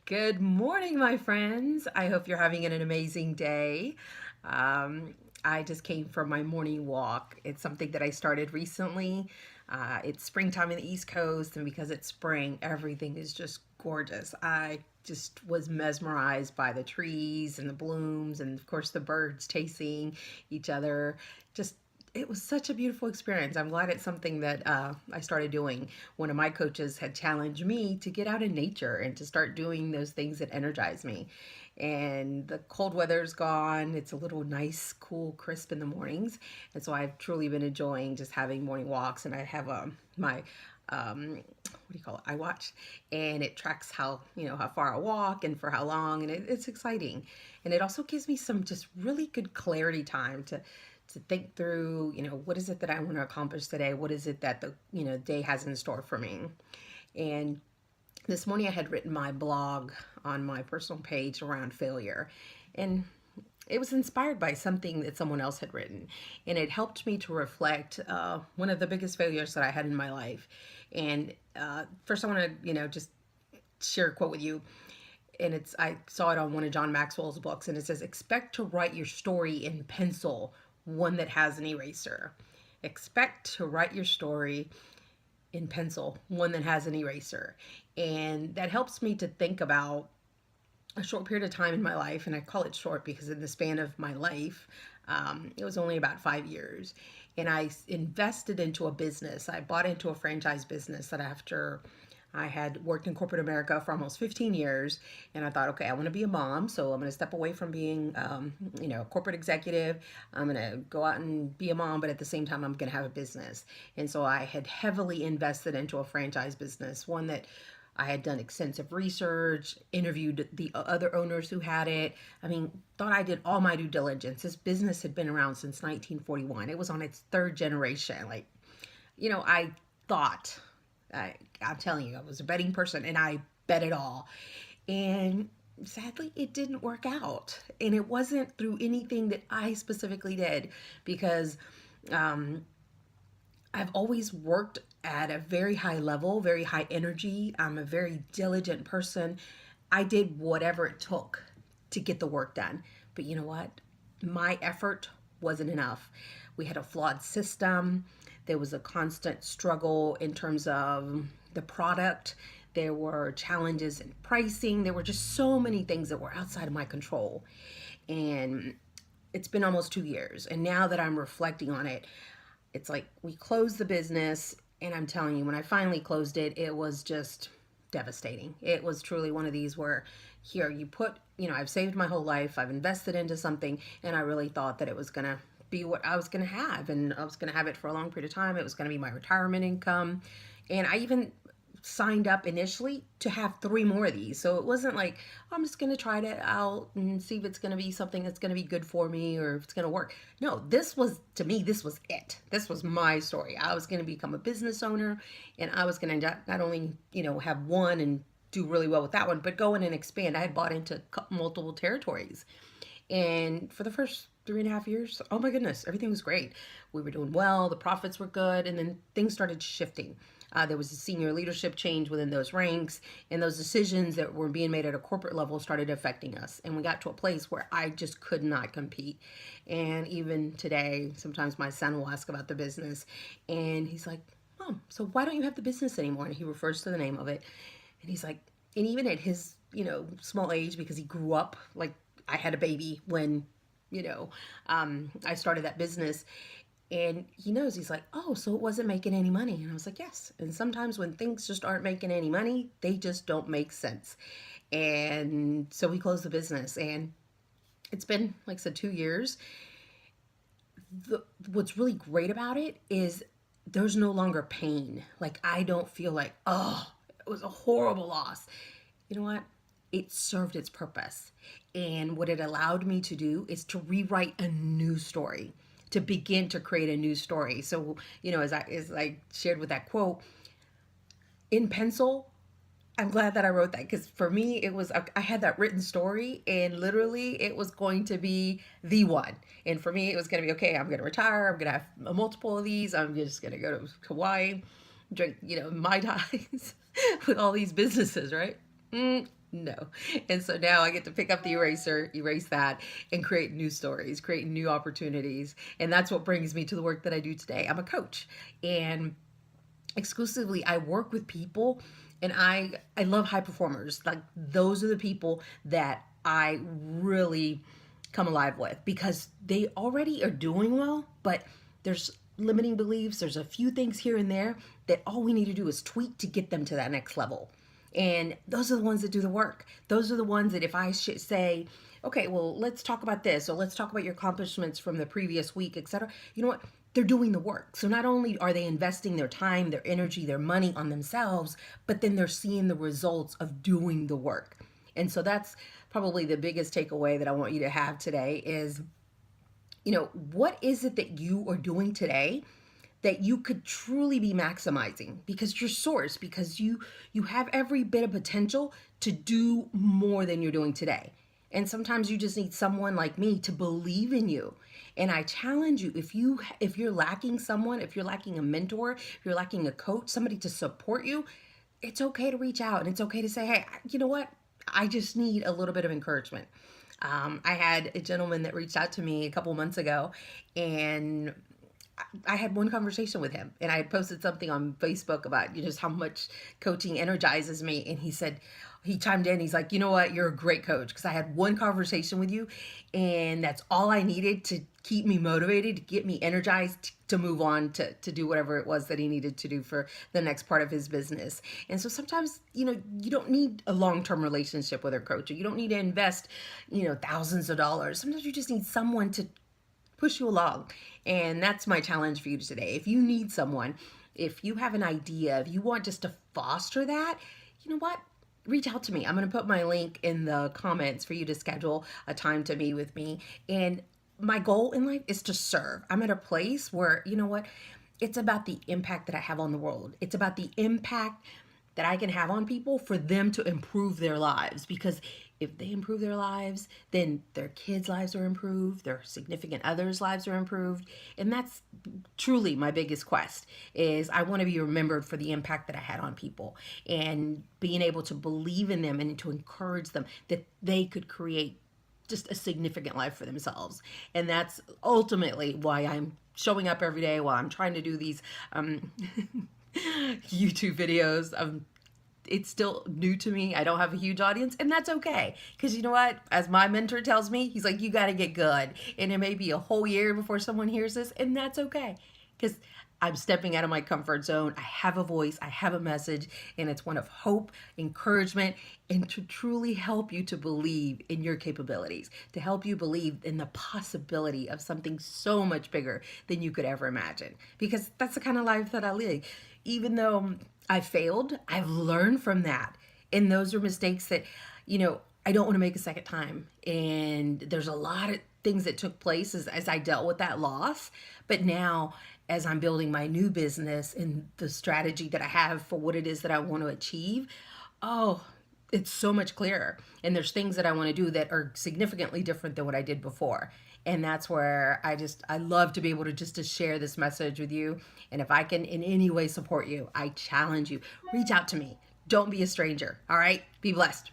Good morning, my friends. I hope you're having an amazing day. Um, I just came from my morning walk. It's something that I started recently. It's springtime in the East Coast, and because it's spring, everything is just gorgeous. I just was mesmerized by the trees and the blooms, and of course, the birds chasing each other. Just it was such a beautiful experience. I'm glad it's something that I started doing. One of my coaches had challenged me to get out in nature and to start doing those things that energize me. And the cold weather's gone. It's a little nice, cool, crisp in the mornings. And so I've truly been enjoying just having morning walks. And I have my what do you call it? iWatch, and it tracks how far I walk and for how long, and it's exciting. And it also gives me some just really good clarity time to think through, what is it that I want to accomplish today? What is it that the, day has in store for me? And this morning I had written my blog on my personal page around failure. And it was inspired by something that someone else had written. And it helped me to reflect one of the biggest failures that I had in my life. And first I want to, just share a quote with you. And I saw it on one of John Maxwell's books, and it says, expect to write your story in pencil, one that has an eraser. Expect to write your story in pencil, one that has an eraser. And that helps me to think about a short period of time in my life, and I call it short because in the span of my life, it was only about 5 years. And I invested into a business. I bought into a franchise business that after I had worked in corporate America for almost 15 years, and I thought, okay, I want to be a mom, so I'm going to step away from being, a corporate executive. I'm going to go out and be a mom, but at the same time, I'm going to have a business. And so I had heavily invested into a franchise business, one that I had done extensive research, interviewed the other owners who had it. I mean, thought I did all my due diligence. This business had been around since 1941. It was on its third generation. I thought, I'm telling you, I was a betting person and I bet it all. And sadly, it didn't work out. And it wasn't through anything that I specifically did because I've always worked at a very high level, very high energy. I'm a very diligent person. I did whatever it took to get the work done. But you know what? My effort wasn't enough. We had a flawed system. There was a constant struggle in terms of the product. There were challenges in pricing. There were just so many things that were outside of my control. And it's been almost 2 years. And now that I'm reflecting on it, it's like we closed the business, and I'm telling you, when I finally closed it, it was just devastating. It was truly one of these where here you put, I've saved my whole life, I've invested into something, and I really thought that it was going to be what I was going to have, and I was going to have it for a long period of time. It was going to be my retirement income. And I even signed up initially to have three more of these. So it wasn't like, oh, I'm just going to try it out and see if it's going to be something that's going to be good for me or if it's going to work. No, this was, to me, this was it. This was my story. I was going to become a business owner, and I was going to not only, have one and do really well with that one, but go in and expand. I had bought into multiple territories. And for the first 3.5 years, oh my goodness, everything was great. We were doing well, the profits were good, and then things started shifting. There was a senior leadership change within those ranks, and those decisions that were being made at a corporate level started affecting us. And we got to a place where I just could not compete. And even today, sometimes my son will ask about the business, and he's like, Mom, so why don't you have the business anymore? And he refers to the name of it. And he's like, and even at his, small age, because he grew up like I had a baby when, I started that business. And he knows, he's like, oh, so it wasn't making any money. And I was like, yes. And sometimes when things just aren't making any money, they just don't make sense. And so we closed the business. And it's been, like I said, 2 years. What's really great about it is there's no longer pain. Like, I don't feel like, oh, it was a horrible loss. You know what? It served its purpose. And what it allowed me to do is to rewrite a new story, to begin to create a new story. So, as I shared with that quote, in pencil, I'm glad that I wrote that because for me, it was, I had that written story and literally it was going to be the one. And for me, it was going to be, okay, I'm going to retire. I'm going to have a multiple of these. I'm just going to go to Hawaii, drink, Mai Tais with all these businesses, right? No. And so now I get to pick up the eraser, erase that, and create new stories, create new opportunities. And that's what brings me to the work that I do today. I'm a coach, and exclusively I work with people, and I love high performers. Like, those are the people that I really come alive with, because they already are doing well, but there's limiting beliefs, there's a few things here and there that all we need to do is tweak to get them to that next level. And those are the ones that do the work. Those are the ones that if I should say, okay, well, let's talk about this, or let's talk about your accomplishments from the previous week, etc. You know what? They're doing the work. So not only are they investing their time, their energy, their money on themselves, but then they're seeing the results of doing the work. And so that's probably the biggest takeaway that I want you to have today is, what is it that you are doing today that you could truly be maximizing, because you're source, because you have every bit of potential to do more than you're doing today. And sometimes you just need someone like me to believe in you. And I challenge you, if you're lacking someone, if you're lacking a mentor, if you're lacking a coach, somebody to support you, it's okay to reach out, and it's okay to say, hey, you know what? I just need a little bit of encouragement. I had a gentleman that reached out to me a couple months ago, and I had one conversation with him, and I had posted something on Facebook about just how much coaching energizes me. And he chimed in. He's like, you know what? You're a great coach, because I had one conversation with you, and that's all I needed to keep me motivated, to get me energized to move on to do whatever it was that he needed to do for the next part of his business. And so sometimes, you don't need a long-term relationship with a coach, or you don't need to invest, thousands of dollars. Sometimes you just need someone to push you along. And that's my challenge for you today. If you need someone, if you have an idea, if you want just to foster that, you know what? Reach out to me. I'm going to put my link in the comments for you to schedule a time to meet with me. And my goal in life is to serve. I'm at a place where, it's about the impact that I have on the world. It's about the impact that I can have on people for them to improve their lives. Because if they improve their lives, then their kids' lives are improved, their significant others' lives are improved. And that's truly my biggest quest, is I want to be remembered for the impact that I had on people, and being able to believe in them and to encourage them that they could create just a significant life for themselves. And that's ultimately why I'm showing up every day, while I'm trying to do these YouTube videos. It's still new to me. I don't have a huge audience, and that's okay. Because you know what? As my mentor tells me, he's like, you got to get good. And it may be a whole year before someone hears this, and that's okay. Because I'm stepping out of my comfort zone. I have a voice, I have a message, and it's one of hope, encouragement, and to truly help you to believe in your capabilities, to help you believe in the possibility of something so much bigger than you could ever imagine. Because that's the kind of life that I live. Even though I failed, I've learned from that. And those are mistakes that, I don't want to make a second time. And there's a lot of things that took place as I dealt with that loss. But now, as I'm building my new business and the strategy that I have for what it is that I want to achieve, oh, it's so much clearer. And there's things that I want to do that are significantly different than what I did before. And that's where I love to be able to share this message with you. And if I can in any way support you, I challenge you, reach out to me. Don't be a stranger. All right. Be blessed.